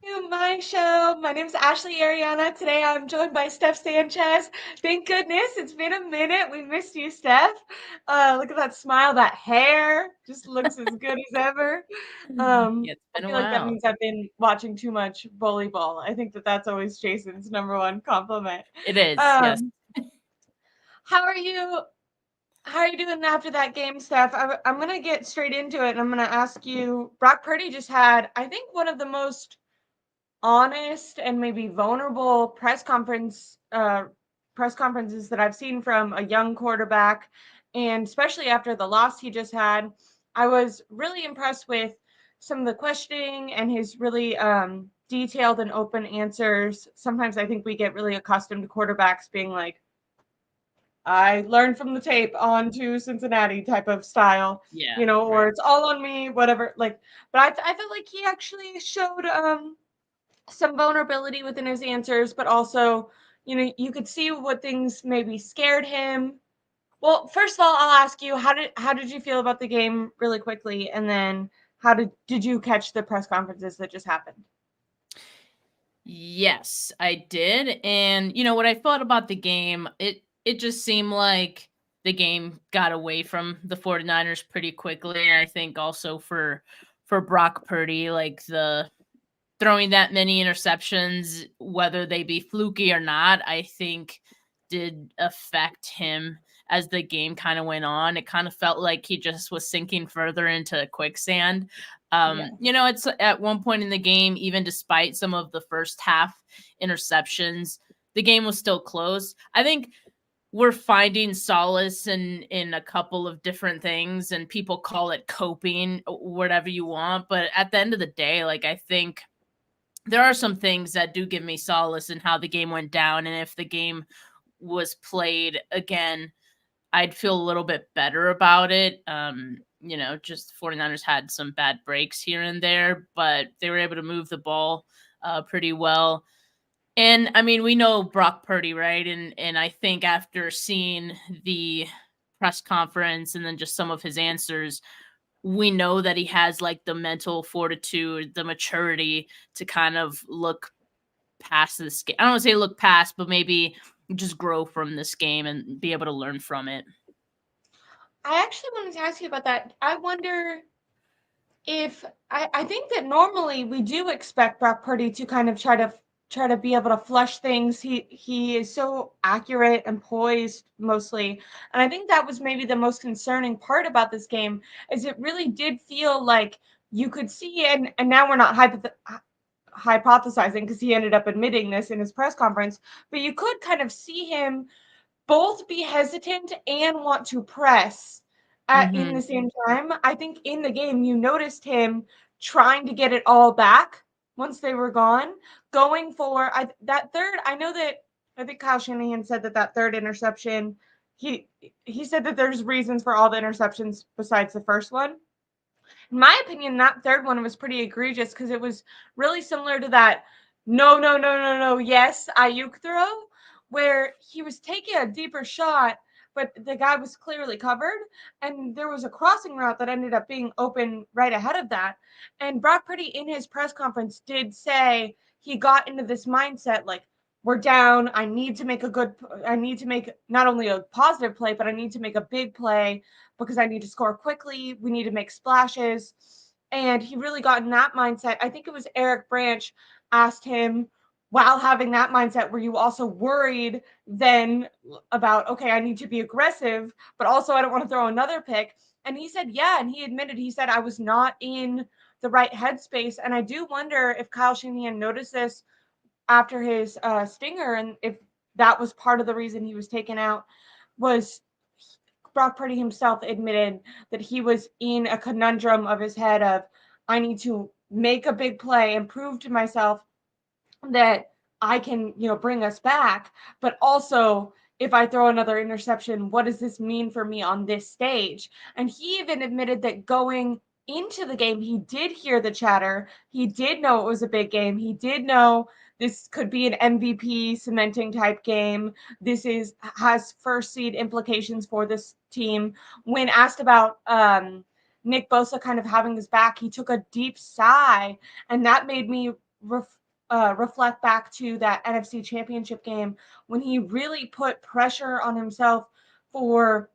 to my show. My name is Ashley Ariana. Today I'm joined by Steph Sanchez. Thank goodness it's been a minute. We missed you, Steph. Look at that smile, that hair just looks as good as ever. Yeah, it's I been a feel like that while. means I've been watching too much volleyball. I think that's always Jason's number one compliment. It is, yes. Um, how are you? How are you doing after that game, Steph? I'm going to get straight into it and I'm going to ask you. Brock Purdy just had, I think, one of the most honest and maybe vulnerable press conferences that I've seen from a young quarterback, and especially after the loss he just had. I was really impressed with some of the questioning and his really detailed and open answers. Sometimes I think we get really accustomed to quarterbacks being like, I learned from the tape on to Cincinnati type of style, Yeah, or right. it's all on me, whatever. Like, but I felt like he actually showed some vulnerability within his answers, but also, you could see what things maybe scared him. Well, first of all, I'll ask you, how did you feel about the game really quickly, and then how did you catch the press conferences that just happened? Yes, I did. And what I thought about the game, it just seemed like the game got away from the 49ers pretty quickly. And I think also for Brock Purdy, like the throwing that many interceptions, whether they be fluky or not, I think did affect him as the game kind of went on. It kind of felt like he just was sinking further into quicksand. Yeah. It's at one point in the game, even despite some of the first half interceptions, the game was still close. I think we're finding solace in a couple of different things, and people call it coping, whatever you want. But at the end of the day, like I think there are some things that do give me solace in how the game went down. And if the game was played again, I'd feel a little bit better about it. Just 49ers had some bad breaks here and there, but they were able to move the ball pretty well. And I mean, we know Brock Purdy, right? And I think after seeing the press conference and then just some of his answers, we know that he has like the mental fortitude, the maturity to kind of look past this game. I don't want to say look past, but maybe just grow from this game and be able to learn from it. I actually wanted to ask you about that. I wonder if I think that normally we do expect Brock Purdy to kind of try to be able to flush things. He is so accurate and poised mostly. And I think that was maybe the most concerning part about this game is it really did feel like you could see, and now we're not hypothesizing because he ended up admitting this in his press conference, but you could kind of see him both be hesitant and want to press in Mm-hmm. the same time. I think in the game, you noticed him trying to get it all back once they were gone, going for that third. I know that I think Kyle Shanahan said that third interception, he he said that there's reasons for all the interceptions besides the first one. In my opinion, that third one was pretty egregious because it was really similar to that no, no, no, no, no, yes, Ayuk throw, where he was taking a deeper shot, but the guy was clearly covered. And there was a crossing route that ended up being open right ahead of that. And Brock Purdy in his press conference did say he got into this mindset like, we're down. I need to make not only a positive play, but I need to make a big play because I need to score quickly. We need to make splashes. And he really got in that mindset. I think it was Eric Branch asked him, while having that mindset, were you also worried then about, okay, I need to be aggressive, but also I don't want to throw another pick? And he said, yeah. And he admitted, he said, I was not in the right headspace. And I do wonder if Kyle Shanahan noticed this after his stinger, and if that was part of the reason he was taken out. Was Brock Purdy himself admitted that he was in a conundrum of his head of, I need to make a big play and prove to myself that I can, bring us back. But also, if I throw another interception, what does this mean for me on this stage? And he even admitted that going into the game, he did hear the chatter. He did know it was a big game. He did know this could be an MVP cementing type game. This has first seed implications for this team. When asked about Nick Bosa kind of having his back, he took a deep sigh, and that made me reflect back to that NFC Championship game when he really put pressure on himself for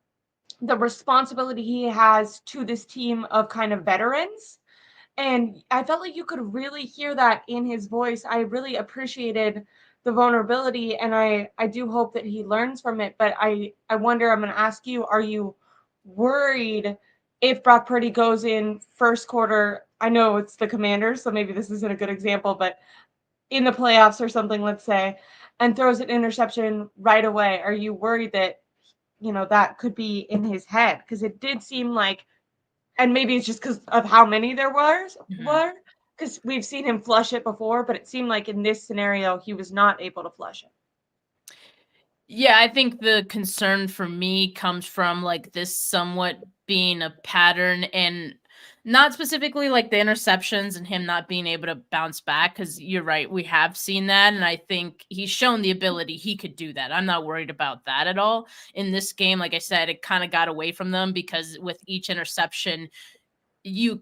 the responsibility he has to this team of kind of veterans. And I felt like you could really hear that in his voice. I really appreciated the vulnerability, and I do hope that he learns from it. But I wonder, I'm going to ask you, are you worried if Brock Purdy goes in first quarter? I know it's the Commanders, so maybe this isn't a good example, but in the playoffs or something, let's say, and throws an interception right away. Are you worried that, that could be in his head? Because it did seem like, and maybe it's just because of how many there were, because we've seen him flush it before, but it seemed like in this scenario, he was not able to flush it. Yeah, I think the concern for me comes from like this somewhat being a pattern, and not specifically like the interceptions and him not being able to bounce back, because you're right, we have seen that, and I think he's shown the ability he could do that. I'm not worried about that at all. In this game, like I said, it kind of got away from them because with each interception, you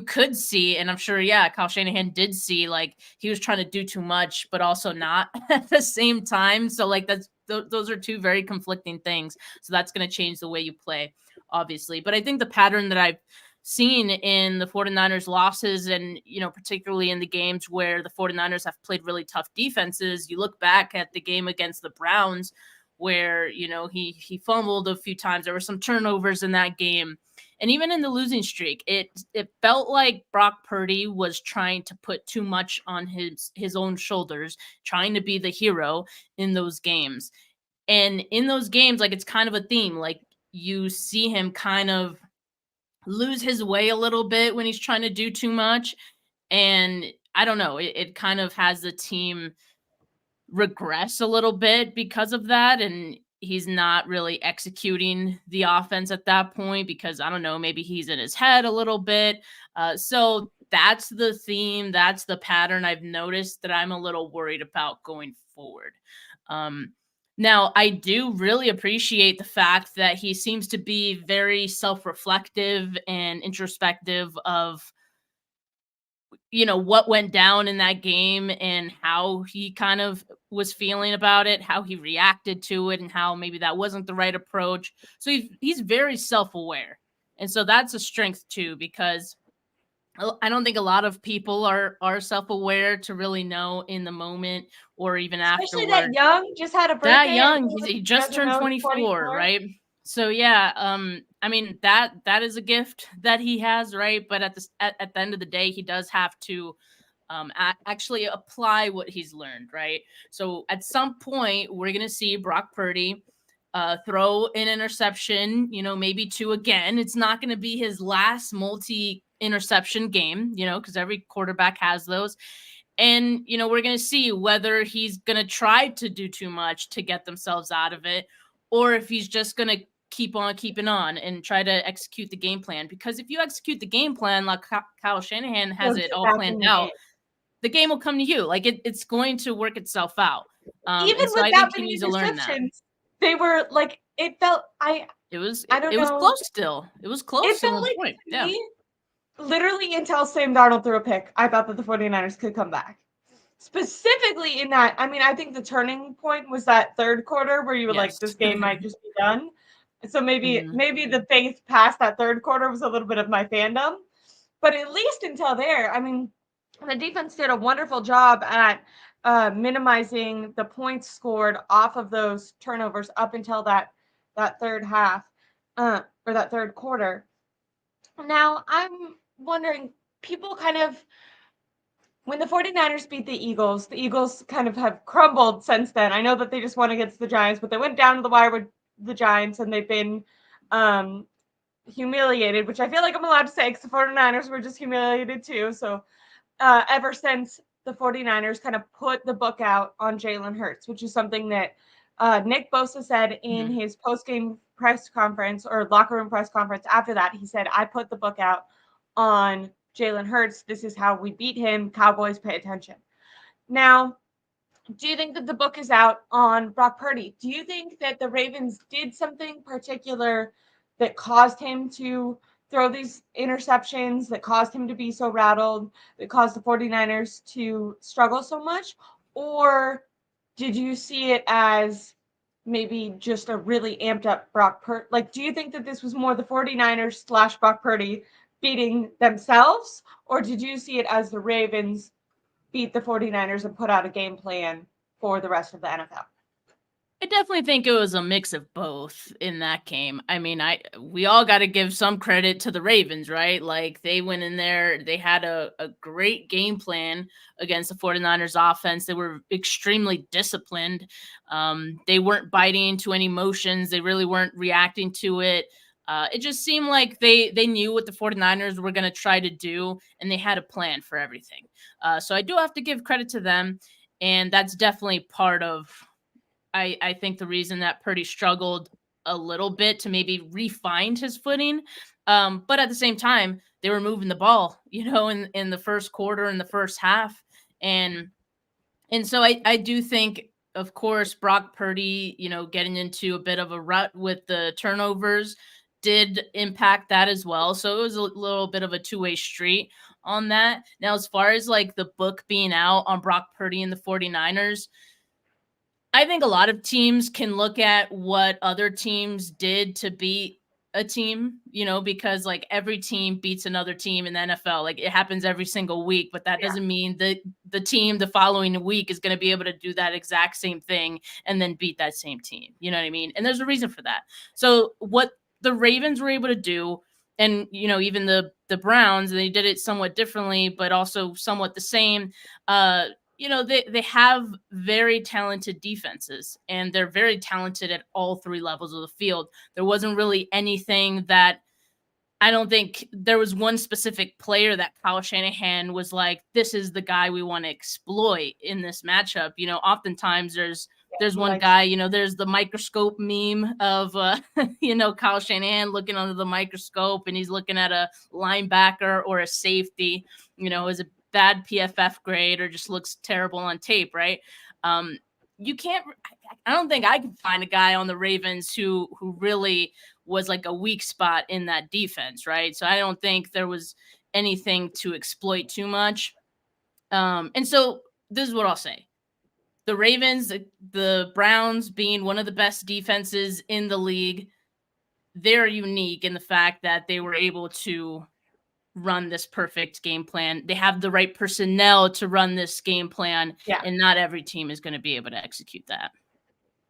could see, and I'm sure, yeah, Kyle Shanahan did see, like he was trying to do too much, but also not at the same time. So like those are two very conflicting things. So that's going to change the way you play, obviously. But I think the pattern that I've seen in the 49ers losses, and particularly in the games where the 49ers have played really tough defenses, you look back at the game against the Browns where he fumbled a few times. There were some turnovers in that game. And even in the losing streak, it felt like Brock Purdy was trying to put too much on his own shoulders, trying to be the hero in those games. And in those games, like it's kind of a theme. Like you see him kind of lose his way a little bit when he's trying to do too much. And I don't know, it kind of has the team regress a little bit because of that, and he's not really executing the offense at that point because I don't know, maybe he's in his head a little bit. So that's the theme, that's the pattern I've noticed that I'm a little worried about going forward. Now, I do really appreciate the fact that he seems to be very self-reflective and introspective of what went down in that game and how he kind of was feeling about it, how he reacted to it, and how maybe that wasn't the right approach. So he's very self-aware. And so that's a strength too, because I don't think a lot of people are self-aware to really know in the moment or even Especially that afterward. young, just had a That birthday, and young, he just doesn't turned know he's 24, 24. right? So yeah, I mean that is a gift that he has, right? But at the end of the day, he does have to actually apply what he's learned, right? So at some point, we're gonna see Brock Purdy throw an interception, maybe two again. It's not gonna be his last multi-interception game, because every quarterback has those. And, we're going to see whether he's going to try to do too much to get themselves out of it, or if he's just going to keep on keeping on and try to execute the game plan. Because if you execute the game plan like Kyle Shanahan has He'll it get all back in planned the out, game. the game will come to you. Like it's going to work itself out. Even And so with I that think he many needs to learn that. interceptions, they were like, it felt, It was I don't it was know. close still. It was It close at felt one like, point. to Yeah. me, literally until Sam Darnold threw a pick, I thought that the 49ers could come back. Specifically in that, I mean, I think the turning point was that third quarter where you were like, Yes. this game might just be done. So maybe Mhm. maybe the faith past that third quarter was a little bit of my fandom. But at least until there, I mean, the defense did a wonderful job at minimizing the points scored off of those turnovers up until that third half, or that third quarter. Now, I'm wondering, people kind of, when the 49ers beat the Eagles kind of have crumbled since then. I know that they just won against the Giants, but they went down to the wire with the Giants, and they've been um, humiliated, which I feel like I'm allowed to say because the 49ers were just humiliated too. So ever since the 49ers kind of put the book out on Jalen Hurts, which is something that Nick Bosa said in Mhm. his post-game press conference or locker room press conference after that. He said, I put the book out on Jalen Hurts. This is how we beat him. Cowboys, pay attention. Now, do you think that the book is out on Brock Purdy? Do you think that the Ravens did something particular that caused him to throw these interceptions that caused him to be so rattled, that caused the 49ers to struggle so much? Or did you see it as maybe just a really amped up Brock Purdy? Like, do you think that this was more the 49ers slash Brock Purdy beating themselves? Or did you see it as the Ravens beat the 49ers and put out a game plan for the rest of the NFL? I definitely think it was a mix of both in that game. I mean, we all got to give some credit to the Ravens, right? Like they went in there, they had a great game plan against the 49ers offense. They were extremely disciplined. They weren't biting into any motions. They really weren't reacting to it. It just seemed like they knew what the 49ers were going to try to do, and they had a plan for everything. So I do have to give credit to them, and that's definitely part of I think the reason that Purdy struggled a little bit to maybe refine his footing. But at the same time, they were moving the ball, in the first quarter and the first half. And so I do think, of course, Brock Purdy, getting into a bit of a rut with the turnovers did impact that as well. So it was a little bit of a two-way street on that. Now, as far as like the book being out on Brock Purdy and the 49ers, I think a lot of teams can look at what other teams did to beat a team, because like every team beats another team in the NFL. Like it happens every single week, but that doesn't mean that the team the following week is going to be able to do that exact same thing and then beat that same team. You know what I mean? And there's a reason for that. So what the Ravens were able to do, and even the Browns, they did it somewhat differently, but also somewhat the same. They have very talented defenses, and they're very talented at all three levels of the field. There wasn't really anything that I don't think there was one specific player that Kyle Shanahan was like, this is the guy we want to exploit in this matchup. Oftentimes there's one guy, there's the microscope meme of, Kyle Shanahan looking under the microscope, and he's looking at a linebacker or a safety, as a bad PFF grade or just looks terrible on tape, right? You can't. I don't think I can find a guy on the Ravens who really was like a weak spot in that defense, right? So I don't think there was anything to exploit too much. And so this is what I'll say. The Ravens, the Browns being one of the best defenses in the league, they're unique in the fact that they were able to run this perfect game plan. They have the right personnel to run this game plan, and not every team is going to be able to execute that.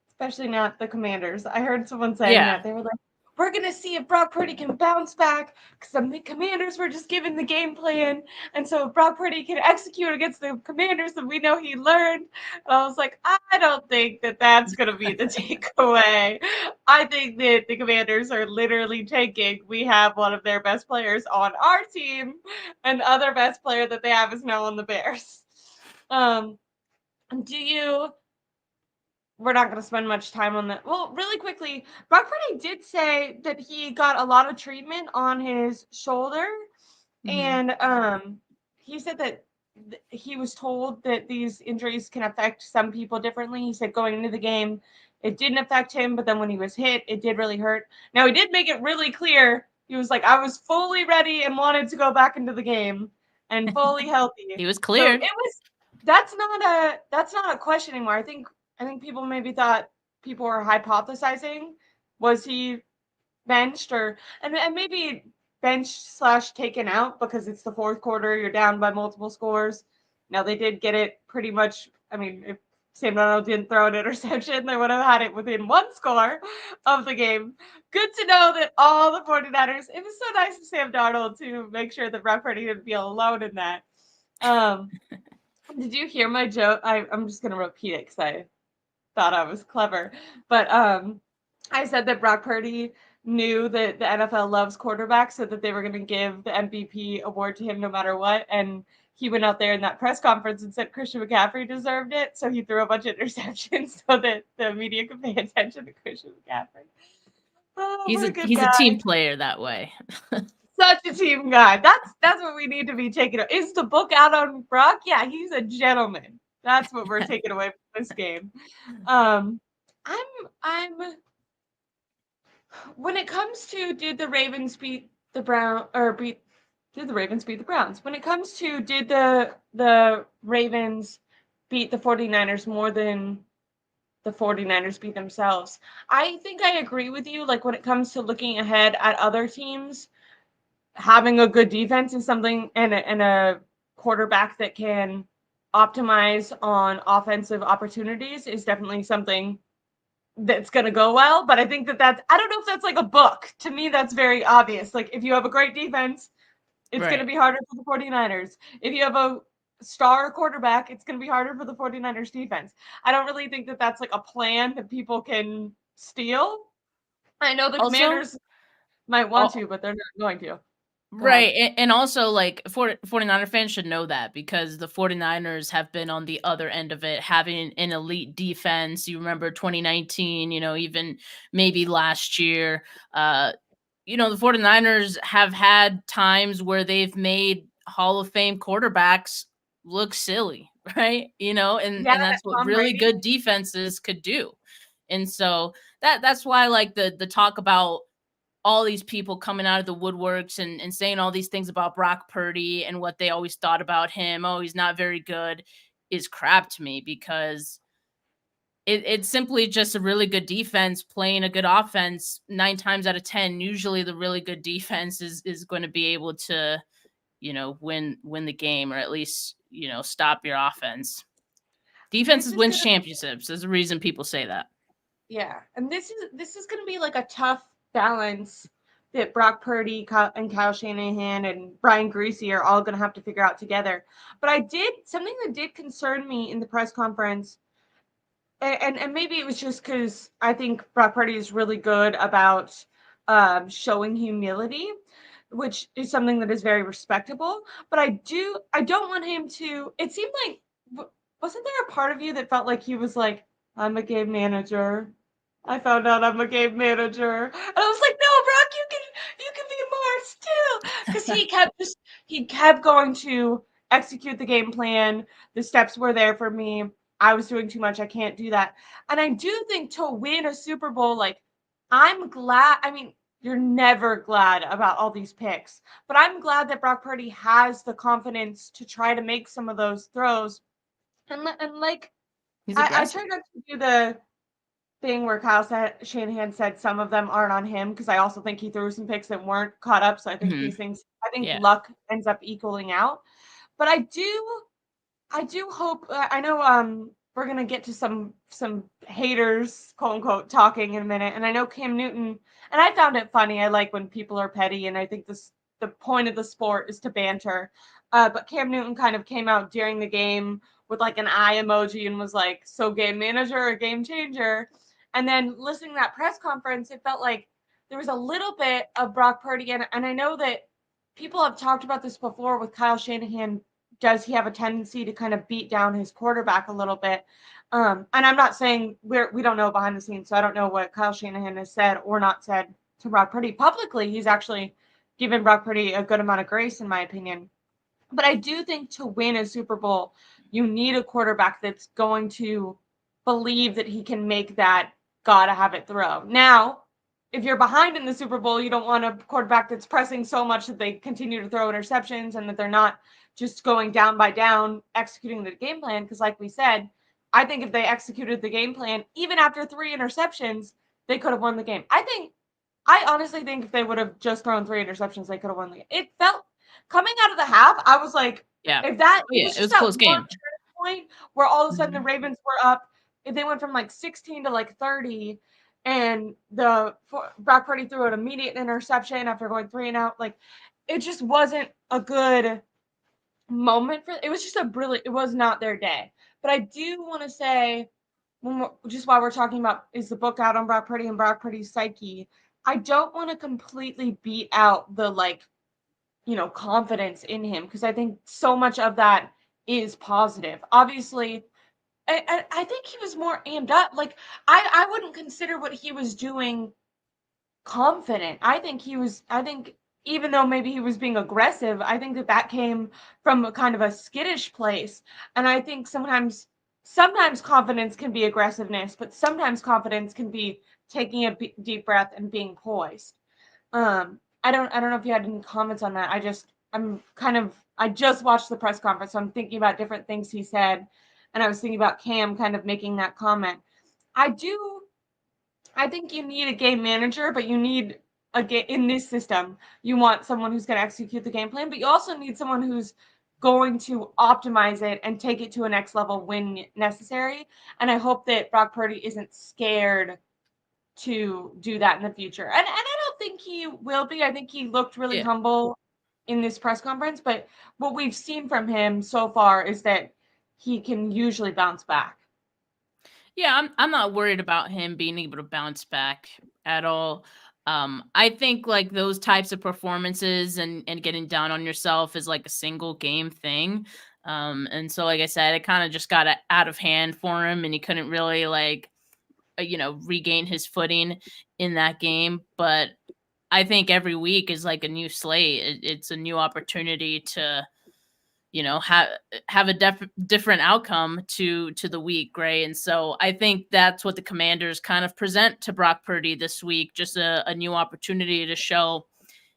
Especially not the Commanders. I heard someone saying that. They were like, we're going to see if Brock Purdy can bounce back because the Commanders were just given the game plan. And so if Brock Purdy can execute against the Commanders, then we know he learned. And I was like, I don't think that that's going to be the takeaway. I think that the Commanders are literally taking, we have one of their best players on our team, and the other best player that they have is now on the Bears. We're not going to spend much time on that. Well, really quickly, Brock Purdy did say that he got a lot of treatment on his shoulder. Mm-hmm. And he said that he was told that these injuries can affect some people differently. He said going into the game, it didn't affect him, but then when he was hit, it did really hurt. Now, he did make it really clear. He was like, I was fully ready and wanted to go back into the game and fully healthy. He was cleared. So that's not a question anymore. I think people maybe thought people were hypothesizing, was he benched and maybe benched / taken out because it's the fourth quarter, you're down by multiple scores. Now they did get it pretty much. I mean, if Sam Darnold didn't throw an interception, they would have had it within one score of the game. Good to know that all the 49ers, it was so nice of Sam Darnold to make sure that Brock Purdy didn't feel alone in that. Did you hear my joke? I'm just going to repeat it because I thought I was clever. But I said that Brock Purdy knew that the NFL loves quarterbacks, so that they were going to give the MVP award to him no matter what. And he went out there in that press conference and said Christian McCaffrey deserved it. So he threw a bunch of interceptions so that the media could pay attention to Christian McCaffrey. Oh, he's a team player that way. Such a team guy. That's what we need to be taking. Is the book out on Brock? Yeah, he's a gentleman. That's what we're taking away from this game. I'm when it comes to did the Ravens beat did the Ravens beat the Browns? When it comes to did the Ravens beat the 49ers more than the 49ers beat themselves? I think I agree with you. Like when it comes to looking ahead at other teams, having a good defense is something, and a quarterback that can optimize on offensive opportunities is definitely something that's going to go well. But I think that's, I don't know if that's like a book. To me, that's very obvious. Like if you have a great defense, it's going to Right. be harder for the 49ers. If you have a star quarterback, it's going to be harder for the 49ers defense. I don't really think that that's like a plan that people can steal. I know the Also, Commanders might want all, to, but they're not going to. Go ahead. right. And also, like, 49er fans should know that because the 49ers have been on the other end of it, having an elite defense. You remember 2019, even maybe last year. The 49ers have had times where they've made Hall of Fame quarterbacks look silly, right? And Yeah, and that's what Tom really Brady. good defenses could do. And so that's why like the talk about all these people coming out of the woodworks and saying all these things about Brock Purdy and what they always thought about him. Oh, he's not very good is crap to me because it's simply just a really good defense playing a good offense 9 times out of 10. Usually the really good defense is going to be able to, win the game or at least, stop your offense. This Defenses is win gonna championships. There's a reason people say that. Yeah, and this is gonna be like a tough balance that Brock Purdy and Kyle Shanahan and Brian Greasy are all gonna have to figure out together. But I did something that did concern me in the press conference, and maybe it was just because I think Brock Purdy is really good about showing humility, which is something that is very respectable. But I don't want him to. It seemed like wasn't there a part of you that felt like he was like, I'm a game manager. I found out I'm a game manager. And I was like, no, Brock, you can be Mars too. Because he kept going to execute the game plan. The steps were there for me. I was doing too much. I can't do that. And I do think to win a Super Bowl, like I'm glad. I mean, you're never glad about all these picks, but I'm glad that Brock Purdy has the confidence to try to make some of those throws. And like He's I aggressive. try not to do the thing where Shanahan said some of them aren't on him because I also think he threw some picks that weren't caught up. So I think Mhm. these things, I think Yeah. luck ends up equaling out. But I do hope. I know we're gonna get to some haters, quote unquote, talking in a minute, and I know Cam Newton, and I found it funny. I like when people are petty, and I think the point of the sport is to banter. But Cam Newton kind of came out during the game with like an eye emoji and was like, "So game manager or game changer?" And then listening to that press conference, it felt like there was a little bit of Brock Purdy, and I know that people have talked about this before with Kyle Shanahan. Does he have a tendency to kind of beat down his quarterback a little bit? And I'm not saying we don't know behind the scenes, so I don't know what Kyle Shanahan has said or not said to Brock Purdy publicly. He's actually given Brock Purdy a good amount of grace, in my opinion. But I do think to win a Super Bowl, you need a quarterback that's going to believe that he can make that gotta have it throw. Now, if you're behind in the Super Bowl, you don't want a quarterback that's pressing so much that they continue to throw interceptions and that they're not just going down by down executing the game plan. Because, like we said, I think if they executed the game plan, even after 3 interceptions, they could have won the game. I honestly think if they would have just thrown 3 interceptions, they could have won the game. It felt coming out of the half, I was like, Yeah. if that Oh it yeah, was it just was a that close one game. turning point where all of a sudden the Mhm. Ravens were up, if they went from like 16 to like 30, and Brock Purdy threw an immediate interception after going 3 and out, like it just wasn't a good moment for it. Was just it was not their day. But I do want to say, just while we're talking about is the book out on Brock Purdy and Brock Purdy's psyche, I don't want to completely beat out the like confidence in him because I think so much of that is positive. Obviously, I think he was more amped up. Like I wouldn't consider what he was doing confident. I think even though maybe he was being aggressive, I think that came from a kind of a skittish place. And I think sometimes confidence can be aggressiveness, but sometimes confidence can be taking a deep breath and being poised. I don't know if you had any comments on that. I just watched the press conference, so I'm thinking about different things he said, and I was thinking about Cam kind of making that comment. I think you need a game manager, but you need in this system, you want someone who's going to execute the game plan, but you also need someone who's going to optimize it and take it to a next level when necessary. And I hope that Brock Purdy isn't scared to do that in the future. And I don't think he will be. I think he looked really humble in this press conference, but what we've seen from him so far is that he can usually bounce back. Yeah, I'm not worried about him being able to bounce back at all. I think like those types of performances and getting down on yourself is like a single game thing. And so like I said, it kind of just got out of hand for him and he couldn't really like regain his footing in that game, but I think every week is like a new slate. It's a new opportunity to have a different outcome to the week, right? And so I think that's what the Commanders kind of present to Brock Purdy this week, just a new opportunity to show,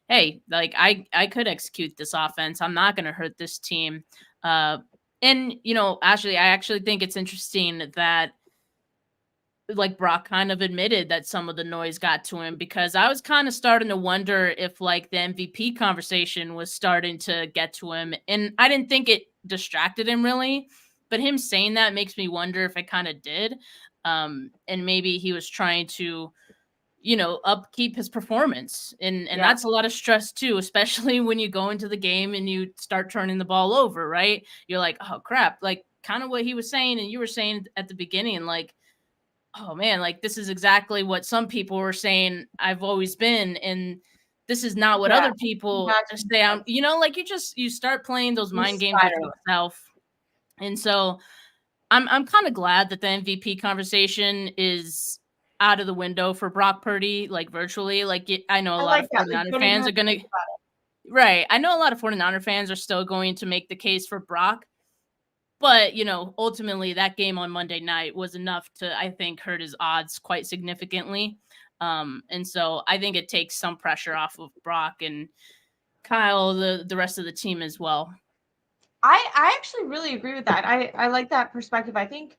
hey, like I could execute this offense. I'm not going to hurt this team. And actually, I actually think it's interesting that like Brock kind of admitted that some of the noise got to him, because I was kind of starting to wonder if like the MVP conversation was starting to get to him, and I didn't think it distracted him really, but him saying that makes me wonder if it kind of did. And maybe he was trying to upkeep his performance, and Yeah. that's a lot of stress too, especially when you go into the game and you start turning the ball over, right? You're like, oh crap, like kind of what he was saying and you were saying at the beginning, like, oh man, like this is exactly what some people were saying I've always been, and this is not what Yeah. other people Imagine say. Like you start playing those you mind games with spiral. yourself. And so I'm kind of glad that the MVP conversation is out of the window for Brock Purdy, like virtually. Like I know a I lot of like that. Like, 49er don't even fans have are to gonna think about right. I know a lot of 49er fans are still going to make the case for Brock. But, ultimately that game on Monday night was enough to, I think, hurt his odds quite significantly. And so I think it takes some pressure off of Brock and Kyle, the rest of the team as well. I actually really agree with that. I like that perspective. I think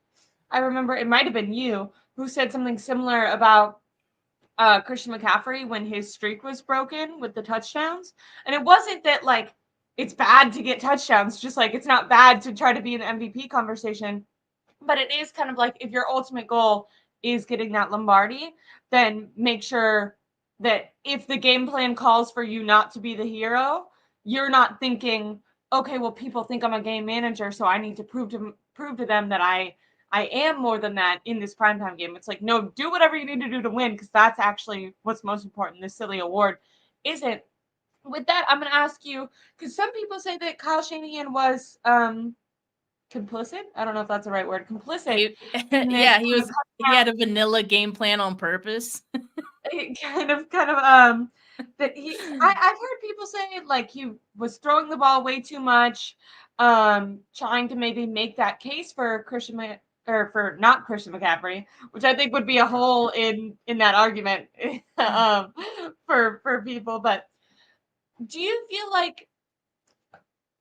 I remember it might have been you who said something similar about Christian McCaffrey when his streak was broken with the touchdowns. And it wasn't that like it's bad to get touchdowns, just like it's not bad to try to be in the MVP conversation. But it is kind of like if your ultimate goal is getting that Lombardi, then make sure that if the game plan calls for you not to be the hero, you're not thinking, okay, well, people think I'm a game manager, so I need to prove to them that I am more than that in this primetime game. It's like, no, do whatever you need to do to win, because that's actually what's most important. This silly award isn't. With that, I'm going to ask you, because some people say that Kyle Shanahan was complicit. I don't know if that's the right word. Complicit He, in this yeah, he had a vanilla game plan on purpose. kind of that I've heard people say like he was throwing the ball way too much, trying to maybe make that case for or for not Christian McCaffrey, which I think would be a hole in that argument for people. But do you feel like,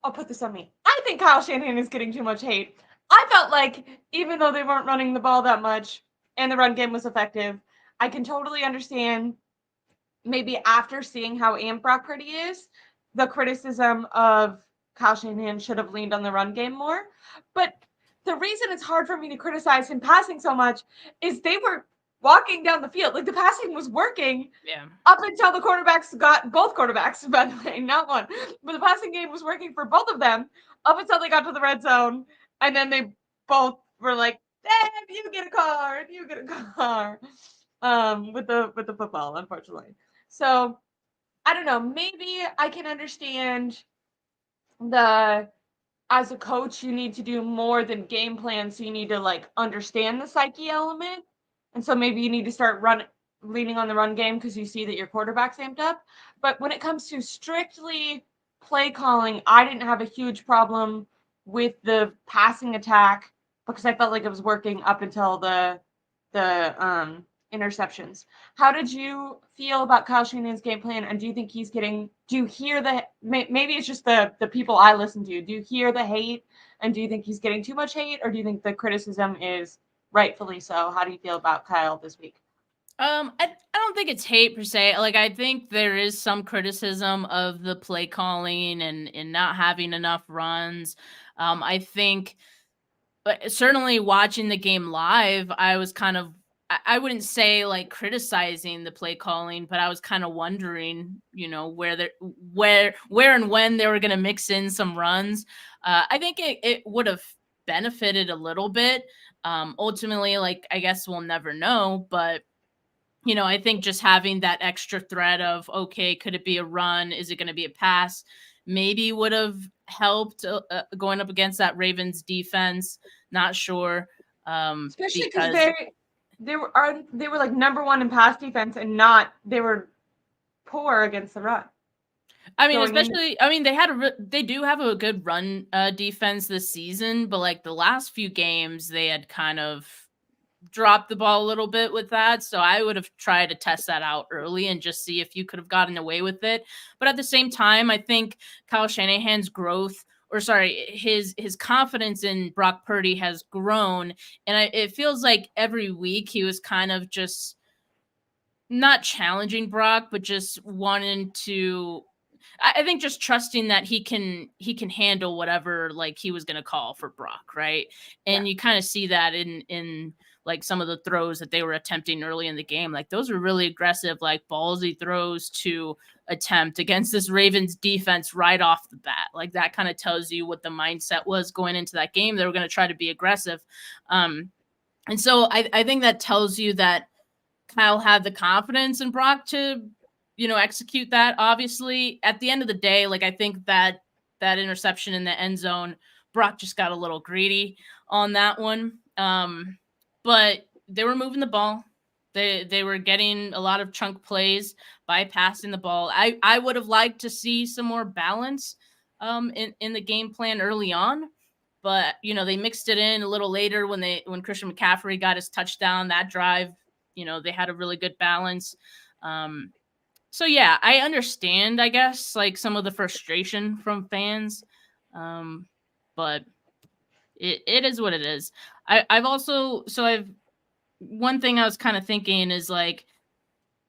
I'll put this on me, I think Kyle Shanahan is getting too much hate. I felt like even though they weren't running the ball that much and the run game was effective, I can totally understand maybe after seeing how amped Brock Purdy is, the criticism of Kyle Shanahan should have leaned on the run game more. But the reason it's hard for me to criticize him passing so much is they were walking down the field. Like the passing was working up until the quarterbacks got, both quarterbacks, by the way, not one, but the passing game was working for both of them up until they got to the red zone. And then they both were like, you get a car, you get a car. With the football, unfortunately. So I don't know. Maybe I can understand as a coach, you need to do more than game plan. So you need to like understand the psyche element. And so maybe you need to start leaning on the run game because you see that your quarterback's amped up. But when it comes to strictly play calling, I didn't have a huge problem with the passing attack because I felt like it was working up until the interceptions. How did you feel about Kyle Shanahan's game plan? And do you think he's getting, do you hear maybe it's just the people I listen to, do you hear the hate? And do you think he's getting too much hate? Or do you think the criticism is rightfully so? How do you feel about Kyle this week? I don't think it's hate per se. Like, I think there is some criticism of the play calling and not having enough runs. I think, but certainly watching the game live, I was kind of, I wouldn't say like criticizing the play calling, but I was kind of wondering, where and when they were going to mix in some runs. I think it would have benefited a little bit. Ultimately, like, I guess we'll never know, but I think just having that extra threat of, okay, could it be a run? Is it going to be a pass? Maybe would have helped going up against that Ravens defense. Not sure. Especially because Because they were like number one in pass defense and they were poor against the run. I mean, especially, I mean, they do have a good run defense this season, but like the last few games, they had kind of dropped the ball a little bit with that. So I would have tried to test that out early and just see if you could have gotten away with it. But at the same time, I think Kyle Shanahan's growth, or sorry, his confidence in Brock Purdy has grown. And it feels like every week he was kind of just not challenging Brock, but just wanting to, I think, just trusting that he can handle whatever like he was going to call for Brock, right? And you kind of see that in like some of the throws that they were attempting early in the game. Like those were really aggressive, like ballsy throws to attempt against this Ravens defense right off the bat. Like that kind of tells you what the mindset was going into that game. They were going to try to be aggressive. And so I think that tells you that Kyle had the confidence in Brock to, execute that. Obviously, at the end of the day, like I think that interception in the end zone, Brock just got a little greedy on that one. But they were moving the ball. They were getting a lot of chunk plays by passing the ball. I would have liked to see some more balance in the game plan early on. But they mixed it in a little later when Christian McCaffrey got his touchdown. That drive, they had a really good balance. So yeah, I understand, I guess, like some of the frustration from fans. But it is what it is. I've one thing I was kind of thinking is like,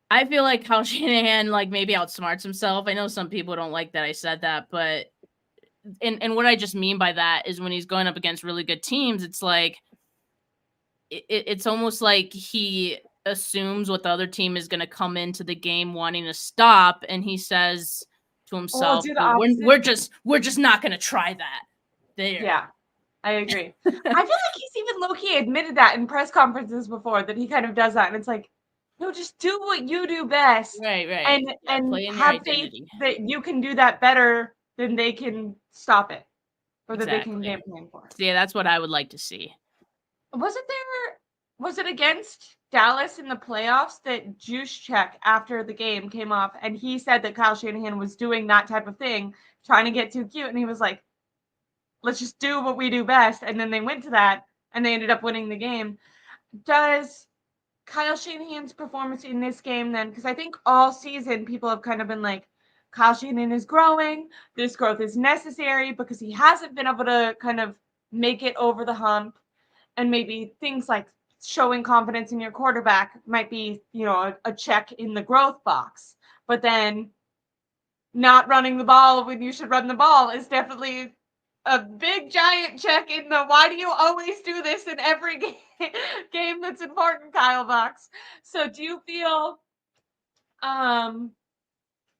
I feel like Kyle Shanahan like maybe outsmarts himself. I know some people don't like that I said that, but and what I just mean by that is when he's going up against really good teams, it's like it's almost like he assumes what the other team is going to come into the game wanting to stop, and he says to himself, do the well, opposite. we're just not going to try that. There. Yeah, I agree. I feel like he's even low-key admitted that in press conferences before, that he kind of does that, and it's like, no, just do what you do best, Right. and Play in your have faith identity. that you can do that better than they can stop it, or that they can Exactly. game plan for it. So yeah, that's what I would like to see. Was it against Dallas in the playoffs that Juszczyk after the game came off and he said that Kyle Shanahan was doing that type of thing, trying to get too cute, and he was like, let's just do what we do best. And then they went to that and they ended up winning the game. Does Kyle Shanahan's performance in this game then, because I think all season people have kind of been like, Kyle Shanahan is growing. This growth is necessary because he hasn't been able to kind of make it over the hump. And maybe things like showing confidence in your quarterback might be, a check in the growth box. But then not running the ball when you should run the ball is definitely a big giant check in the why do you always do this in every game that's important, Kyle box. So do you feel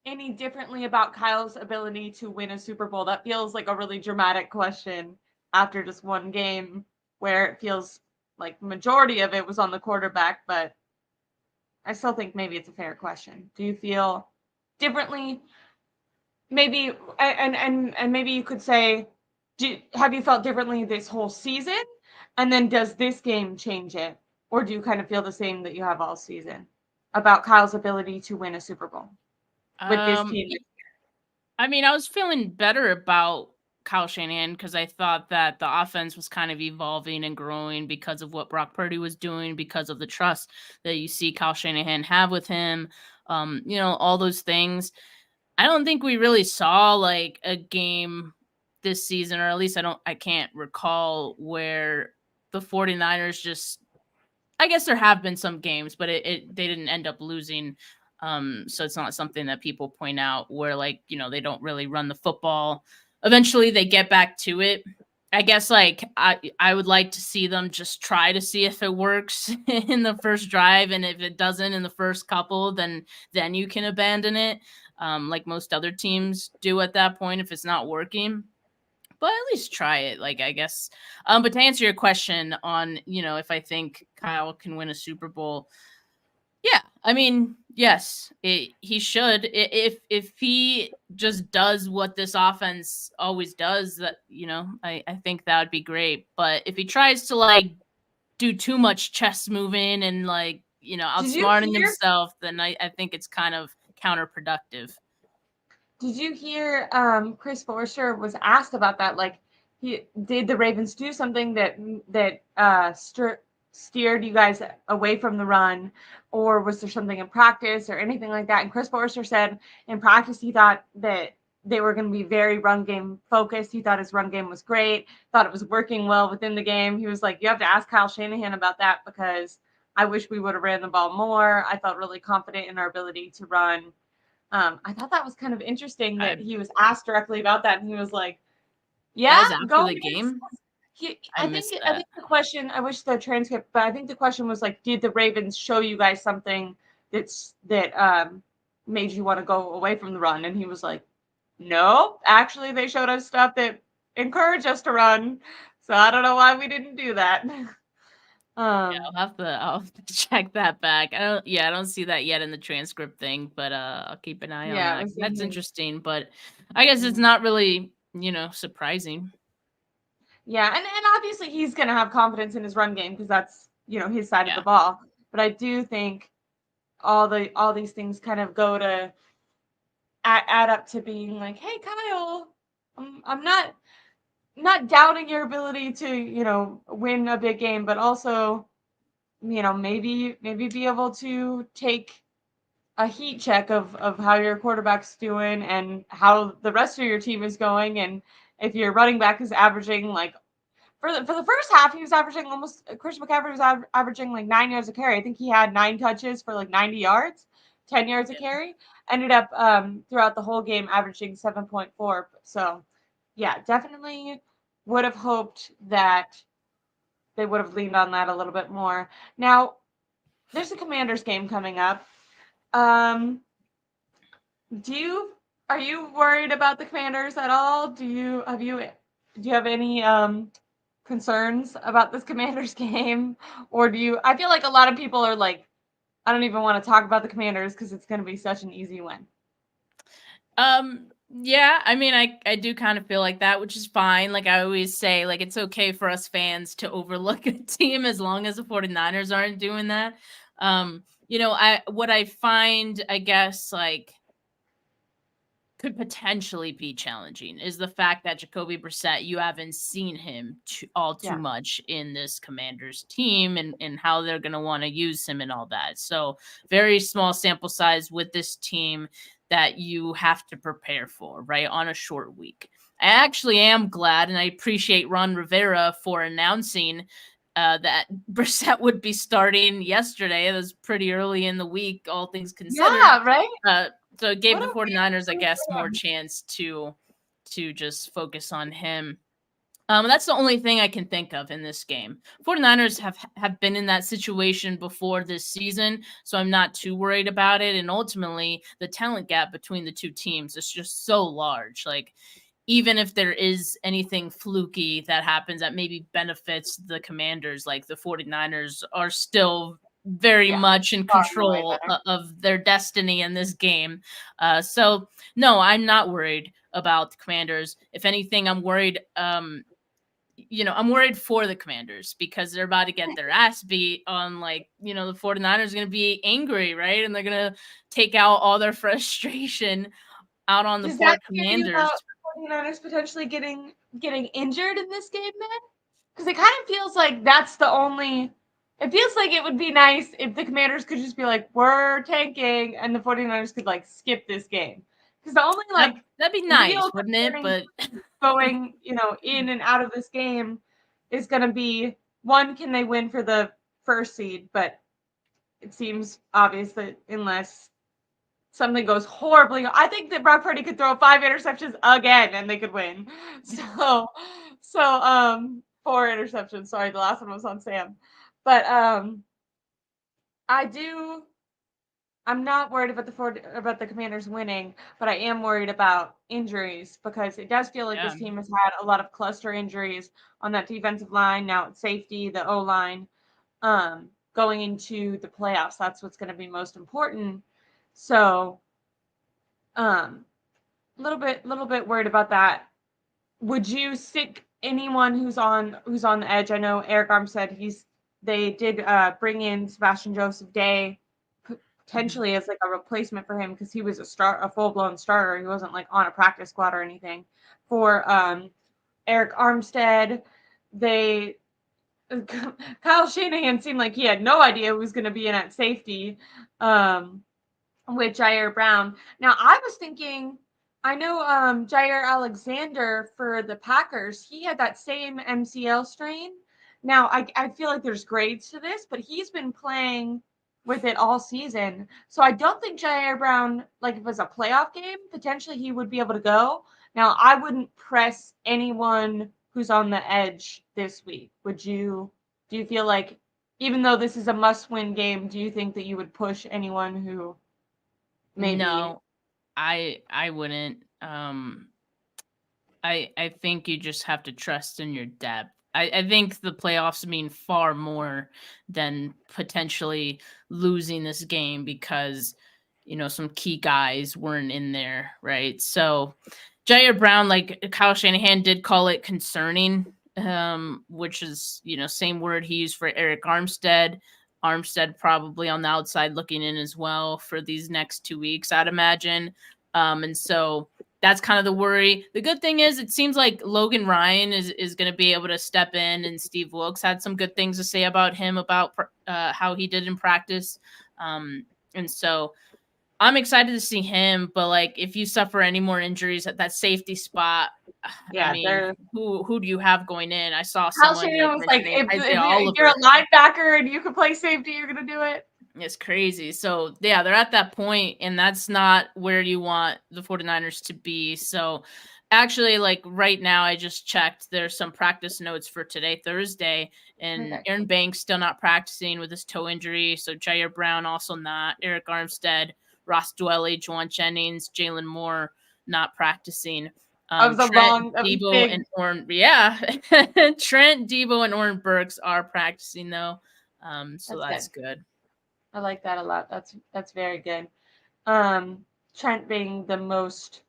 any differently about Kyle's ability to win a Super Bowl? That feels like a really dramatic question after just one game, where it feels like majority of it was on the quarterback, but I still think maybe it's a fair question. Do you feel differently? Maybe, and maybe you could say, have you felt differently this whole season? And then does this game change it? Or do you kind of feel the same that you have all season about Kyle's ability to win a Super Bowl with this team? I mean, I was feeling better about Kyle Shanahan because I thought that the offense was kind of evolving and growing because of what Brock Purdy was doing, because of the trust that you see Kyle Shanahan have with him. All those things. I don't think we really saw like a game this season, or at least I can't recall where the 49ers just, I guess there have been some games, but they didn't end up losing. So it's not something that people point out where like, they don't really run the football. Eventually they get back to it. I guess like I would like to see them just try to see if it works in the first drive, and if it doesn't in the first couple, then you can abandon it, like most other teams do at that point if it's not working. But at least try it, like, I guess. But to answer your question on, if I think Kyle can win a Super Bowl, yeah, I mean, yes, he should. If he just does what this offense always does, that I think that would be great. But if he tries to like do too much chest moving and like Did you outsmarting hear? himself, then I think it's kind of counterproductive. Did you hear? Chris Forster was asked about that. Like, did the Ravens do something that steered you guys away from the run, or was there something in practice or anything like that? And Chris Forster said in practice he thought that they were going to be very run game focused. He thought his run game was great. Thought it was working well within the game. He was like, you have to ask Kyle Shanahan about that because I wish we would have ran the ball more. I felt really confident in our ability to run. I thought that was kind of interesting that he was asked directly about that, and he was like, That "Yeah, was after go the against." game. I I think missed I that. think the question. I wish the transcript, but I think the question was like, "Did the Ravens show you guys something that made you want to go away from the run?" And he was like, "No, actually, they showed us stuff that encouraged us to run. So I don't know why we didn't do that." Yeah, um, I'll have to check that back. I don't see that yet in the transcript thing, but I'll keep an eye on yeah, it that. was in That's his. interesting, but I guess it's Mhm. not really, surprising. Yeah, and obviously he's going to have confidence in his run game because that's his side of the Yeah. ball. But I do think all these things kind of go to add up to being like, hey Kyle, I'm not doubting your ability to win a big game, but also maybe be able to take a heat check of how your quarterback's doing and how the rest of your team is going, and if your running back is averaging like for the first half, he was averaging almost Christian McCaffrey was averaging like 9 yards a carry. I think he had 9 touches for like 90 yards, 10 yards a Yeah. carry. Ended up throughout the whole game averaging 7.4. So, yeah, definitely would have hoped that they would have leaned on that a little bit more. Now, there's a Commanders game coming up. Um, do you are you worried about the Commanders at all? Do you have any concerns about this Commanders game? Or I feel like a lot of people are like, I don't even want to talk about the Commanders because it's going to be such an easy win. Yeah, I mean, I do kind of feel like that, which is fine. Like I always say, like it's okay for us fans to overlook a team as long as the 49ers aren't doing that. What I find, I guess, like could potentially be challenging is the fact that Jacoby Brissett, you haven't seen him too Yeah. much in this Commanders team, and how they're going to want to use him and all that. So very small sample size with this team that you have to prepare for, right, on a short week. I actually am glad, and I appreciate Ron Rivera for announcing that Brissett would be starting yesterday. It was pretty early in the week, all things considered. Yeah, right? So it gave What the a weird 49ers, I thing guess, for more him. chance to just focus on him. That's the only thing I can think of in this game. 49ers have been in that situation before this season, so I'm not too worried about it. And ultimately, the talent gap between the two teams is just so large. Like, even if there is anything fluky that happens that maybe benefits the Commanders, like the 49ers are still very Yeah, much in far and away control better. of their destiny in this game. So no, I'm not worried about the Commanders. If anything, I'm worried for the Commanders because they're about to get their ass beat on, like, the 49ers are going to be angry, right? And they're going to take out all their frustration out on the Does that poor scare you about Commanders. 49ers potentially getting injured in this game then? Because it kind of feels like that's the only. It feels like it would be nice if the Commanders could just be like, we're tanking, and the 49ers could like skip this game. Because the only like That'd be real nice, wouldn't it? concerning But going, in and out of this game is going to be one, can they win for the first seed? But it seems obvious that unless something goes horribly, I think that Brock Purdy could throw 5 interceptions again and they could win. So 4 interceptions. Sorry, the last one was on Sam. But I do. I'm not worried about the Commanders winning, but I am worried about injuries because it does feel like yeah. this team has had a lot of cluster injuries on that defensive line. Now it's safety, the O line, going into the playoffs. That's what's going to be most important. So, a little bit worried about that. Would you stick anyone who's on the edge? I know Eric Armstead. They did bring in Sebastian Joseph Day potentially as like a replacement for him because he was a full blown starter. He wasn't like on a practice squad or anything. For Eric Armstead, they Kyle Shanahan seemed like he had no idea who was going to be in at safety. With Jair Brown. Now I was thinking, I know Jair Alexander for the Packers, he had that same MCL strain. Now I feel like there's grades to this, but he's been playing with it all season. So I don't think Jair Brown, like if it was a playoff game, potentially he would be able to go. Now I wouldn't press anyone who's on the edge this week. Do you feel like even though this is a must-win game, do you think that you would push anyone who maybe? No, I wouldn't. I think you just have to trust in your depth. I think the playoffs mean far more than potentially losing this game because some key guys weren't in there, right? So Jair Brown, like Kyle Shanahan did call it concerning, which is same word he used for Eric Armstead. Armstead probably on the outside looking in as well for these next 2 weeks, I'd imagine. And so that's kind of the worry. The good thing is it seems like Logan Ryan is going to be able to step in, and Steve Wilkes had some good things to say about him, about how he did in practice. And so I'm excited to see him, but like if you suffer any more injuries at that safety spot, I Yeah, mean, they're who do you have going in? I saw Kyle someone like Shanahan was like, mentioning if Isaiah you're a Oliver. linebacker and you can play safety, you're gonna do it. It's crazy. So, yeah, they're at that point, and that's not where you want the 49ers to be. So, actually, like right now, I just checked. There's some practice notes for today, Thursday, and Okay. Aaron Banks still not practicing with his toe injury. So, Jair Brown also not. Eric Armstead, Ross Dwelly, Juwan Jennings, Jalen Moore not practicing. That was Trent, a Debo, big. and Oren, yeah, Trent, Debo, and Oren Burks are practicing though. So That's that's good. good. I like that a lot. That's very good. Trent being the most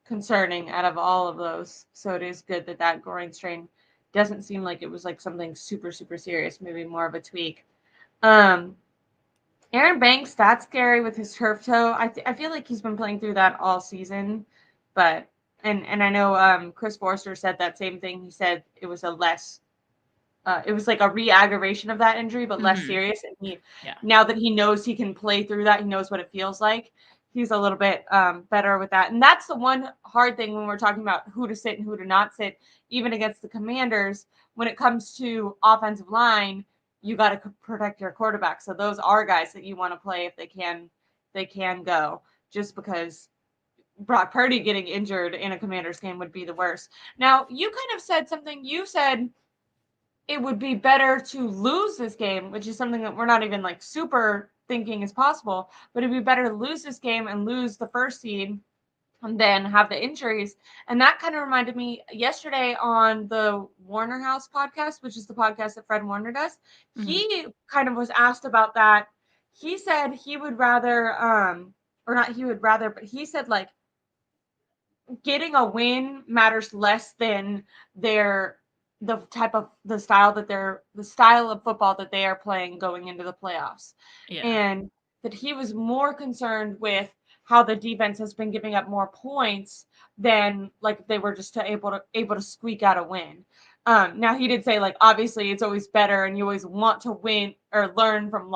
concerning out of all of those, so it is good that groin strain doesn't seem like it was like something super super serious. Maybe more of a tweak. Um, Aaron Banks, that's scary with his turf toe. I feel like he's been playing through that all season, but and I know Chris Forster said that same thing. He said it was it was like a re-aggravation of that injury, but less Mm-hmm. serious. And Yeah. now that he knows he can play through that, he knows what it feels like. He's a little bit better with that. And that's the one hard thing when we're talking about who to sit and who to not sit, even against the Commanders. When it comes to offensive line, you got to protect your quarterback. So those are guys that you want to play if they can go. Just because Brock Purdy getting injured in a Commanders game would be the worst. Now, you kind of said something. You said it would be better to lose this game, which is something that we're not even like super thinking is possible, but it'd be better to lose this game and lose the first seed and then have the injuries. And that kind of reminded me yesterday on the Warner House podcast, which is the podcast that Fred Warner does. Mm-hmm. He kind of was asked about that. He said he would rather, or not he would rather, but he said like getting a win matters less than their the style of football that they are playing going into the playoffs. Yeah. And that he was more concerned with how the defense has been giving up more points than like they were just able to squeak out a win. Now he did say like obviously it's always better and you always want to win or learn from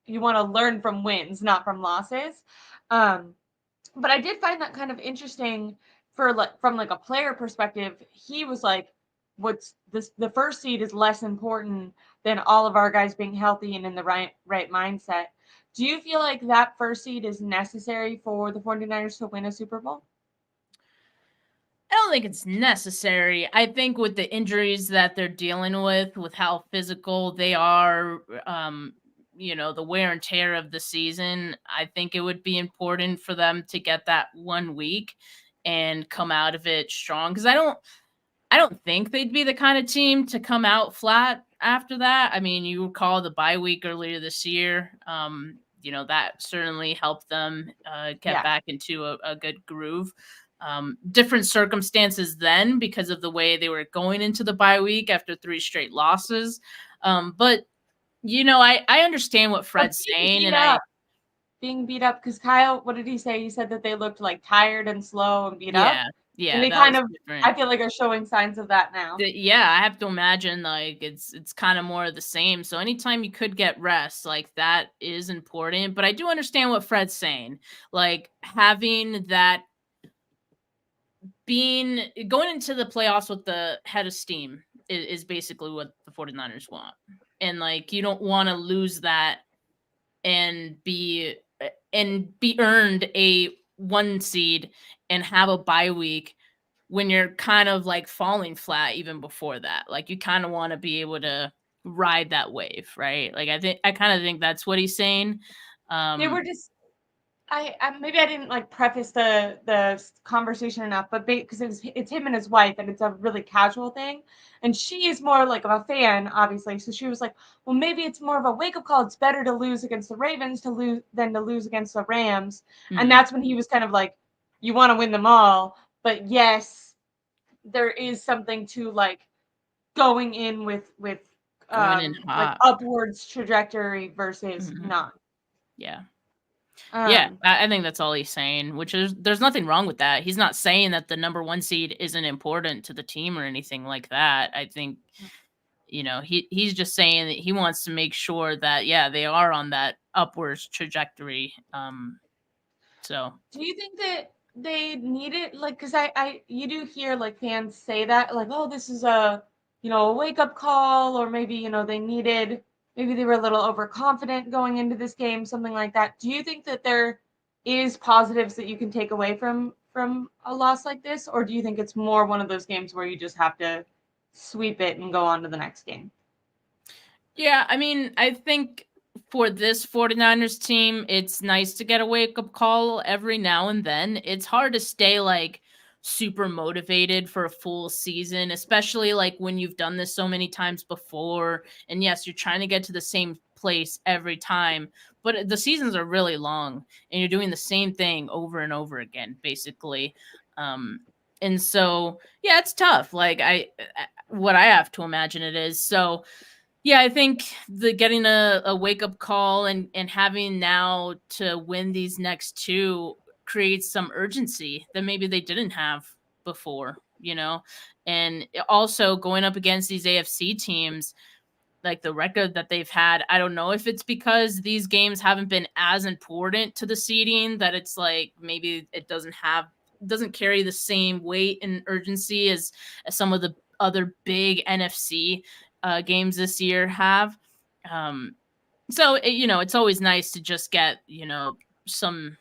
you want to learn from wins, not from losses. But I did find that kind of interesting for like from like a player perspective. He was like, "What's this? The first seed is less important than all of our guys being healthy and in the right mindset." Do you feel like that first seed is necessary for the 49ers to win a Super Bowl? I don't think it's necessary. I think with the injuries that they're dealing with how physical they are, the wear and tear of the season, I think it would be important for them to get that 1 week and come out of it strong. Because I don't think they'd be the kind of team to come out flat after that. I mean, you recall the bye week earlier this year. That certainly helped them get Yeah. back into a good groove. Different circumstances then because of the way they were going into the bye week after 3 straight losses. But I understand what But Fred's saying, and being beat up because Kyle, what did he say? He said that they looked like tired and slow and beat up. yeah, And yeah, they that kind was of, different. I feel like, are showing signs of that now. Yeah, I have to imagine like it's kind of more of the same. So anytime you could get rest, like that is important. But I do understand what Fred's saying. Like having that being going into the playoffs with the head of steam is basically what the 49ers want. And like you don't want to lose that and be earned a 1 seed and have a bye week when you're kind of like falling flat even before that. Like you kind of want to be able to ride that wave, right? Like I kind of think that's what he's saying. They Um were just I maybe I didn't like preface the conversation enough, but because it's him and his wife, and it's a really casual thing, and she is more like of a fan, obviously. So she was like, "Well, maybe it's more of a wake up call. It's better to lose against the Ravens to lose than to lose against the Rams," and mhm. that's when he was kind of like, "You want to win them all, but yes, there is something to like going in with Going in like hot. upwards trajectory versus Mhm. not." Yeah. Yeah, Um, I think that's all he's saying, which is there's nothing wrong with that. He's not saying that the number 1 seed isn't important to the team or anything like that. I think he's just saying that he wants to make sure that yeah, they are on that upwards trajectory. So Do you think that they need it? Like, because you do hear like fans say that, like, oh, this is a wake up call, or maybe, maybe they were a little overconfident going into this game, something like that. Do you think that there is positives that you can take away from a loss like this, or do you think it's more one of those games where you just have to sweep it and go on to the next game? yeah, I mean, I think for this 49ers team, it's nice to get a wake up call every now and then. It's hard to stay like super motivated for a full season, especially like when you've done this so many times before. And yes, you're trying to get to the same place every time, but the seasons are really long and you're doing the same thing over and over again, basically. Um, and so, yeah, it's tough. Like, what I have to imagine it is. So, yeah, I think the getting a wake up call and having now to win these next two creates some urgency that maybe they didn't have before. And also going up against these AFC teams, like the record that they've had, I don't know if it's because these games haven't been as important to the seeding that it's like maybe it doesn't carry the same weight and urgency as some of the other big NFC games this year have. Um, so it's always nice to just get some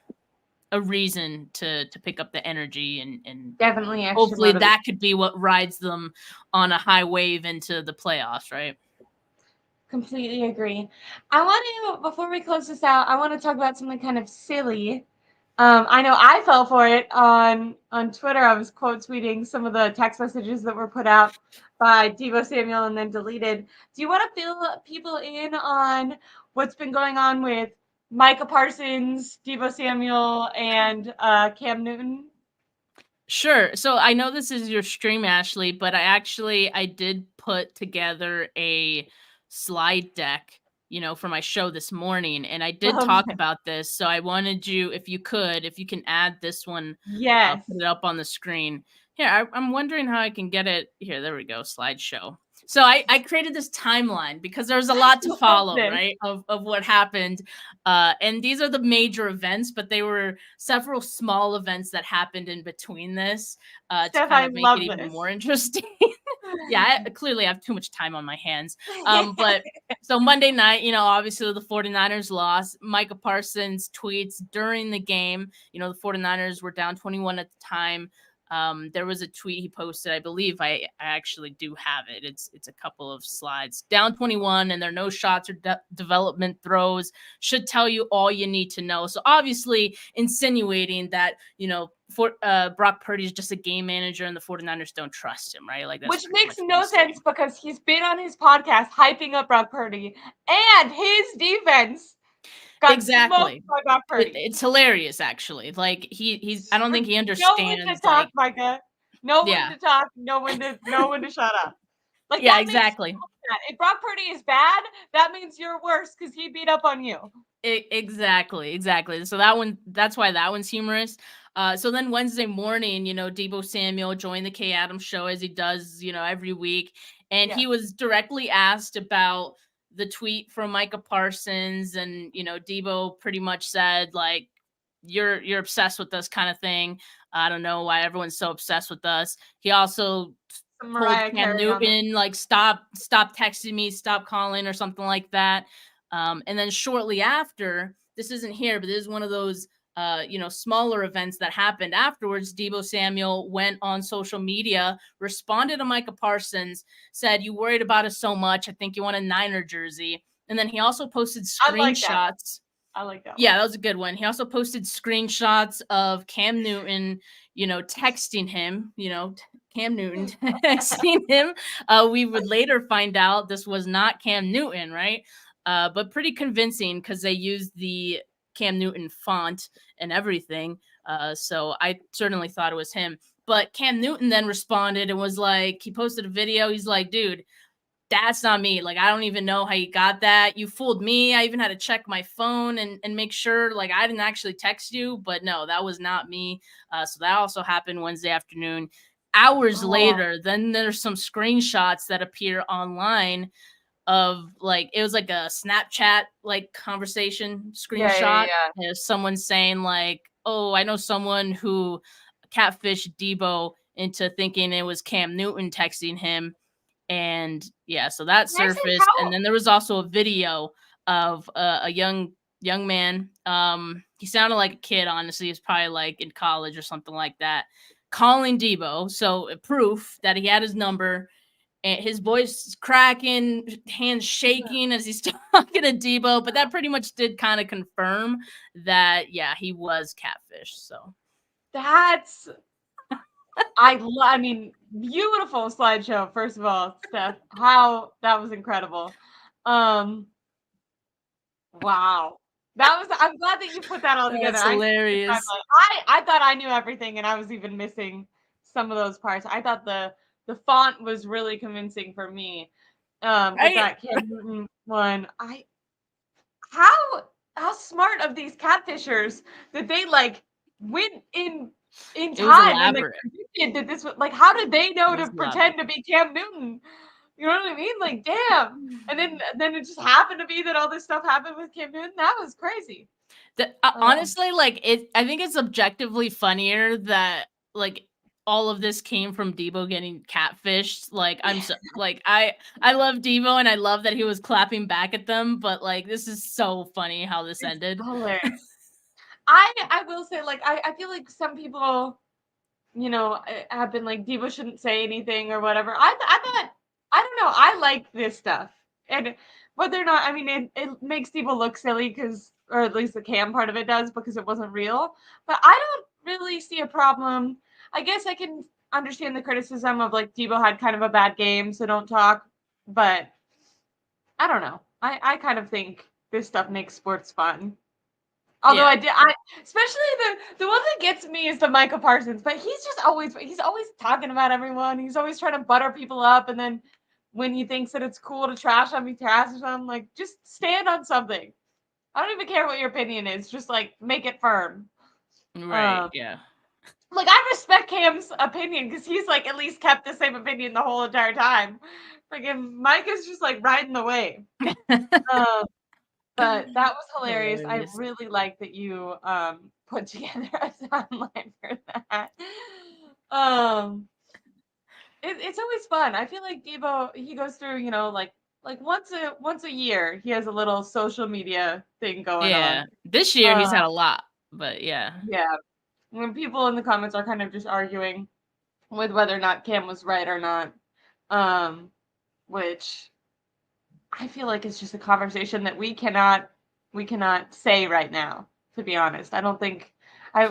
a reason to pick up the energy and Definitely extra hopefully motivation. that could be what rides them on a high wave into the playoffs, right? Completely agree. I want to, before we close this out, I want to talk about something kind of silly. I know I fell for it on Twitter. I was quote tweeting some of the text messages that were put out by Devo Samuel and then deleted. Do you want to fill people in on what's been going on with Micah Parsons, Devo Samuel, and Cam Newton? Sure. So I know this is your stream, Ashley, but I did put together a slide deck, for my show this morning, and I did talk Okay. about this. So I wanted you, if you can add this one, Yes. put it up on the screen. Here, I'm wondering how I can get it. Here, there we go, slideshow. So I created this timeline because there's a lot to Love follow, this. right, of what happened. And these are the major events, but they were several small events that happened in between this to Steph, kind I of make it love even this. more interesting. Yeah, I clearly have too much time on my hands. But so Monday night, obviously the 49ers lost. Micah Parsons tweets during the game, the 49ers were down 21 at the time. There was a tweet he posted. I believe I actually do have it. It's a couple of slides. Down 21, and there are no shots or development throws. Should tell you all you need to know. So obviously insinuating that Brock Purdy is just a game manager, and the 49ers don't trust him, right? Like that's Which makes what no sense because he's been on his podcast hyping up Brock Purdy, and his defense got exactly. smoked by Brock Purdy. It's hilarious, actually. Like he's I don't think he No one to understands. talk, Like, Micah. No yeah, one to talk. No one to shut up. Like yeah, that makes exactly. if Brock Purdy is bad, that means you're worse because he beat up on you. Exactly. So that's why that one's humorous. So then Wednesday morning, Debo Samuel joined the Kay Adams show as he does, every week. And he was directly asked about the tweet from Micah Parsons. And, Debo pretty much said, like, you're obsessed with us kind of thing. I don't know why everyone's so obsessed with us. He also told Cam Newton, like, stop texting me, stop calling or something like that. And then shortly after, this isn't here, but this is one of those, smaller events that happened afterwards. Debo Samuel went on social media, responded to Micah Parsons, said, "You worried about us so much. I think you want a Niner jersey." And then he also posted screenshots. I like that. Yeah, that was a good one. He also posted screenshots of Cam Newton, texting him, Cam Newton texting him. We would later find out this was not Cam Newton, right? But pretty convincing because they used the Cam Newton font and everything. So I certainly thought it was him. But Cam Newton then responded and was like, he posted a video. He's like, dude, that's not me. Like, I don't even know how you got that. You fooled me. I even had to check my phone and make sure, like, I didn't actually text you. But no, that was not me. So that also happened Wednesday afternoon. Hours later, then there's some screenshots that appear online of, like, it was like a Snapchat like conversation screenshot. Yeah. Someone saying, like, "Oh, I know someone who catfished Debo into thinking it was Cam Newton texting him." And yeah, so that surfaced. And then there was also a video of a young man. He sounded like a kid, honestly. He's probably like in college or something like that, calling Debo. So proof that he had his number. And his voice cracking, hands shaking as he's talking to Debo. But that pretty much did kind of confirm that, yeah, he was catfish. So that's I mean, beautiful slideshow, first of all, Steph. How that was incredible. Wow. I'm glad that you put that all together. That's hilarious. I thought I knew everything and I was even missing some of those parts. I thought the font was really convincing for me. With that Cam Newton one. How smart of these catfishers that they like went in time and like predicted that this was like, how did they know to pretend to be Cam Newton? You know what I mean? Like, damn. And then it just happened to be that all this stuff happened with Cam Newton. That was crazy. Honestly, like, I think it's objectively funnier that, like, all of this came from Debo getting catfished. Like, I'm so, like, I love Debo and I love that he was clapping back at them, but like, this is so funny how this ended. Hilarious. I will say, like, I feel like some people, have been like, Debo shouldn't say anything or whatever. I thought, I don't know, I like this stuff. And whether or not, I mean, it makes Debo look silly because, or at least the Cam part of it does, because it wasn't real. But I don't really see a problem. I guess I can understand the criticism of, like, Debo had kind of a bad game, so don't talk. But I don't know. I kind of think this stuff makes sports fun. Although I especially the one that gets me is the Micah Parsons, but he's always talking about everyone. He's always trying to butter people up, and then when he thinks that it's cool to trash on me, trash on, like, just stand on something. I don't even care what your opinion is. Just like make it firm. Right. Yeah. Like, I respect Cam's opinion because he's like at least kept the same opinion the whole entire time. Freaking Mike is just like riding the wave. But that was hilarious. I Hilarious. really like that you put together a timeline for that. It's always fun. I feel like Debo, he goes through, you know, like once a year, he has a little social media thing going Yeah. on. This year he's had a lot, but yeah. Yeah, when people in the comments are kind of just arguing with whether or not Cam was right or not, which I feel like it's just a conversation that we cannot say right now. To be honest, I don't think.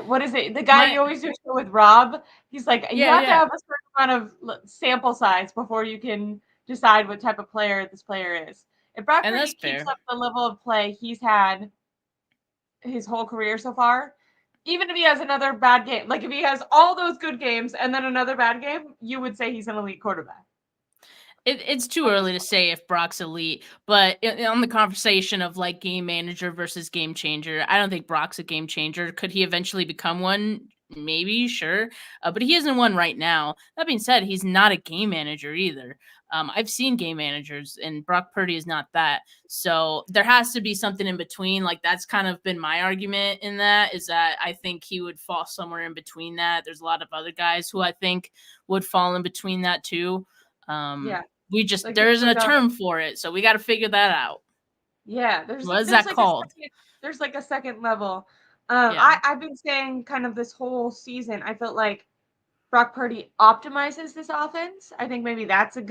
What is it? The guy My you always do a show with, Rob. He's like, you yeah, have to yeah. have a certain amount of sample size before you can decide what type of player this player is. If Brock And Purdy that's keeps fair. up the level of play he's had his whole career so far, even if he has another bad game, like if he has all those good games and then another bad game, you would say he's an elite quarterback. It's too early to say if Brock's elite, but on the conversation of like game manager versus game changer, I don't think Brock's a game changer. Could he eventually become one? Maybe, sure, but he isn't one right now. That being said, he's not a game manager either. I've seen game managers, and Brock Purdy is not that. So there has to be something in between. Like that's kind of been my argument in that is that I think he would fall somewhere in between that. There's a lot of other guys who I think would fall in between that too. Yeah, We just like there isn't a like a term for it, so we got to figure that out. yeah. What is There's that like a called? second level. Yeah, I've been saying kind of this whole season. I felt like Brock Purdy optimizes this offense. I think maybe that's yeah,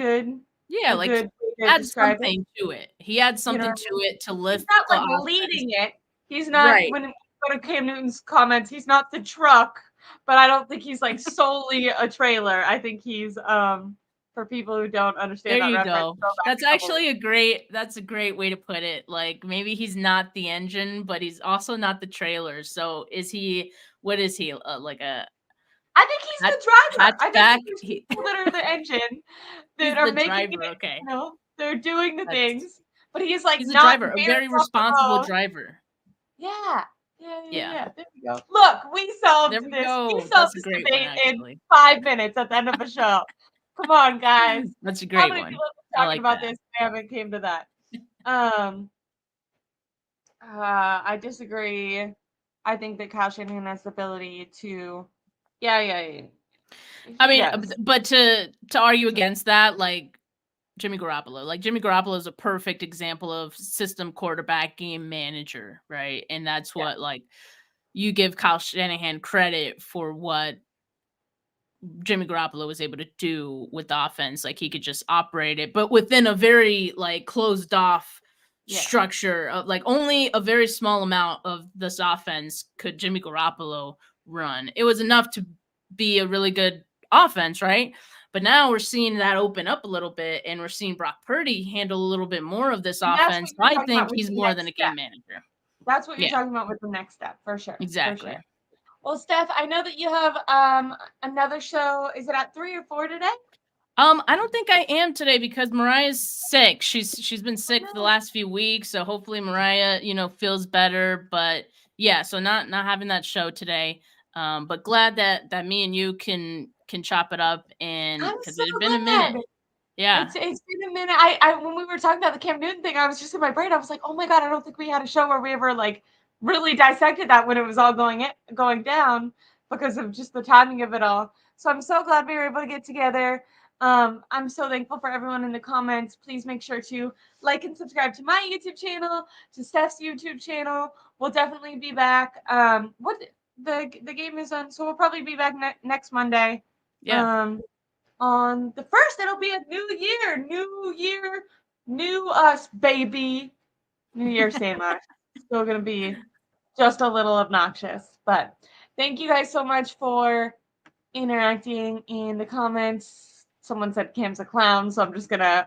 a like good way to add describe it. something to it. He adds You know something what to I mean? it to He's lift not the like offense. leading it. He's not Right. when you go to Cam Newton's comments, he's not the truck, but I don't think he's like solely a trailer. I think he's for people who don't There understand that you reference, go. go back That's a couple actually that's a great way to put it. Like maybe he's not the engine, but he's also not the trailer. So is he? What is he? Like a I think he's hat, the driver. I just hatchback? think there's people that are the engine that He's are the making driver. it, Okay, they're doing the that's things, but he's like he's a not driver, a veering very off the responsible road. driver. Yeah. Yeah, There we go. Look, we there solved we this. We go. solved That's a this great one, debate in actually. 5 minutes at the end of a show. Come on, guys. That's a How great many one. people have I been talking like about that. this? We haven't came to that. Um, I disagree. I think that Kyle Shanahan has the ability to, yeah. I He mean, does. but to argue against that, like Jimmy Garoppolo, is a perfect example of system quarterback, game manager, right? And that's Yeah. what like you give Kyle Shanahan credit for what Jimmy Garoppolo was able to do with the offense. Like he could just operate it, but within a very like closed off Yeah. structure of like only a very small amount of this offense could Jimmy Garoppolo run. It was enough to be a really good offense, right? But now we're seeing that open up a little bit, and we're seeing Brock Purdy handle a little bit more of this And that's what offense. you're I talking think about with he's the more next than a step. game manager. That's what you're Yeah, talking about with the next step, for sure. For exactly. sure. Well, Steph, I know that you have another show. Is it at 3 or 4 today? I don't think I am today because Mariah's sick. She's been sick for the No. last few weeks, so hopefully Mariah, feels better. But yeah, so not having that show today. But glad that me and you can chop it up and I'm because so it had been a minute. glad. Yeah. It's been a minute. I when we were talking about the Cam Newton thing, I was just in my brain. I was like, oh my god, I don't think we had a show where we ever like really dissected that when it was all going down because of just the timing of it all. So I'm so glad we were able to get together. I'm so thankful for everyone in the comments. Please make sure to like and subscribe to my YouTube channel, to Steph's YouTube channel. We'll definitely be back. What the game is on, so we'll probably be back next Monday. Yeah. On the 1st, it'll be a new year, new us, baby. New Year, same us. Still gonna be just a little obnoxious, but thank you guys so much for interacting in the comments. Someone said Cam's a clown, so I'm gonna